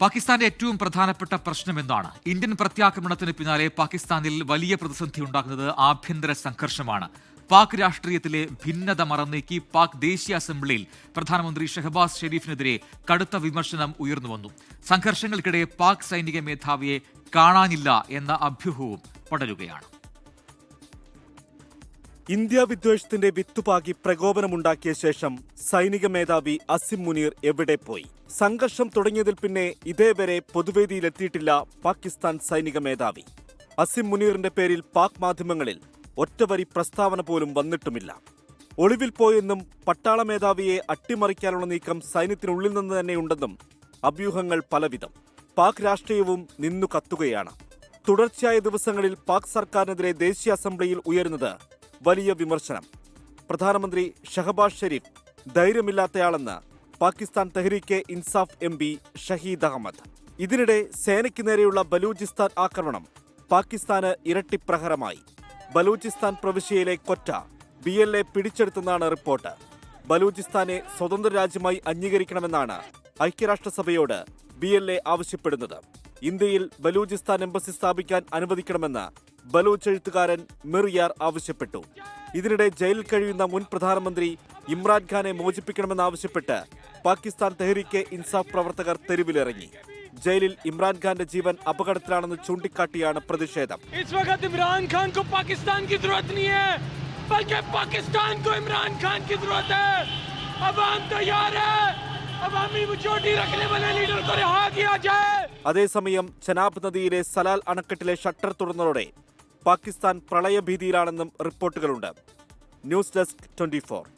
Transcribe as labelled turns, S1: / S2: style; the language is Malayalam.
S1: പാകിസ്ഥാന്റെ ഏറ്റവും പ്രധാനപ്പെട്ട പ്രശ്നം എന്താണ്? ഇന്ത്യൻ പ്രത്യാക്രമണത്തിന് പിന്നാലെ പാകിസ്ഥാനിൽ വലിയ പ്രതിസന്ധി ഉണ്ടാക്കുന്നത് ആഭ്യന്തര സംഘർഷമാണ്. പാക് രാഷ്ട്രീയത്തിലെ ഭിന്നത മറന്നേക്കി പാക് ദേശീയ അസംബ്ലിയിൽ പ്രധാനമന്ത്രി ഷഹബാസ് ഷെരീഫിനെതിരെ കടുത്ത വിമർശനം ഉയർന്നുവന്നു. സംഘർഷങ്ങൾക്കിടെ പാക് സൈനിക മേധാവിയെ കാണാനില്ല എന്ന അഭ്യൂഹവും പടരുകയാണ്.
S2: ഇന്ത്യ വിദ്വേഷത്തിന്റെ വിത്തുപാകി പ്രകോപനമുണ്ടാക്കിയ ശേഷം സൈനിക മേധാവി അസിം മുനീർ എവിടെ പോയി? സംഘർഷം തുടങ്ങിയതിൽ പിന്നെ ഇതേവരെ പൊതുവേദിയിലെത്തിയിട്ടില്ല പാകിസ്ഥാൻ സൈനിക മേധാവി. അസിം മുനീറിന്റെ പേരിൽ പാക് മാധ്യമങ്ങളിൽ ഒറ്റവരി പ്രസ്താവന പോലും വന്നിട്ടുമില്ല. ഒളിവിൽ പോയെന്നും പട്ടാള മേധാവിയെ അട്ടിമറിക്കാനുള്ള നീക്കം സൈന്യത്തിനുള്ളിൽ നിന്ന് തന്നെയുണ്ടെന്നും അഭ്യൂഹങ്ങൾ പലവിധം. പാക് രാഷ്ട്രീയവും നിന്നു കത്തുകയാണ്. തുടർച്ചയായ ദിവസങ്ങളിൽ പാക് സർക്കാരിനെതിരെ ദേശീയ അസംബ്ലിയിൽ ഉയരുന്നത് വലിയ വിമർശനം. പ്രധാനമന്ത്രി ഷഹബാസ് ഷെരീഫ് ധൈര്യമില്ലാത്തയാളെന്ന് പാകിസ്ഥാൻ തെഹ്രീക്കെ ഇൻസാഫ് MP ഷഹീദ് അഹമ്മദ്. ഇതിനിടെ സേനയ്ക്ക് നേരെയുള്ള ബലൂചിസ്ഥാൻ ആക്രമണം പാകിസ്ഥാന് ഇരട്ടിപ്രഹരമായി. ബലൂചിസ്ഥാൻ പ്രവിശ്യയിലെ കൊറ്റ BLA പിടിച്ചെടുത്തെന്നാണ് റിപ്പോർട്ട്. ബലൂചിസ്ഥാനെ സ്വതന്ത്ര രാജ്യമായി അംഗീകരിക്കണമെന്നാണ് ഐക്യരാഷ്ട്രസഭയോട് BLA ആവശ്യപ്പെടുന്നത്. ഇന്ത്യയിൽ ബലൂചിസ്ഥാൻ എംബസി സ്ഥാപിക്കാൻ അനുവദിക്കണമെന്ന് ബലൂച്ച് എഴുത്തുകാരൻ മിർ ആവശ്യപ്പെട്ടു. ഇതിനിടെ ജയിലിൽ കഴിയുന്ന മുൻ പ്രധാനമന്ത്രി ഇമ്രാൻഖാനെ മോചിപ്പിക്കണമെന്നാവശ്യപ്പെട്ട് പാകിസ്ഥാൻ തെഹ്രീക്കെ ഇൻസാഫ് പ്രവർത്തകർ തെരുവിലിറങ്ങി. ജയിലിൽ ഇമ്രാൻഖാന്റെ ജീവൻ അപകടത്തിലാണെന്ന് ചൂണ്ടിക്കാട്ടിയാണ് പ്രതിഷേധം. അതേസമയം ചെനാബ് നദിയിലെ സലാൽ അണക്കെട്ടിലെ ഷട്ടർ തുറന്നതോടെ പാകിസ്ഥാൻ പ്രളയഭീതിയിലാണെന്നും റിപ്പോർട്ടുകളുണ്ട്. News desk 24.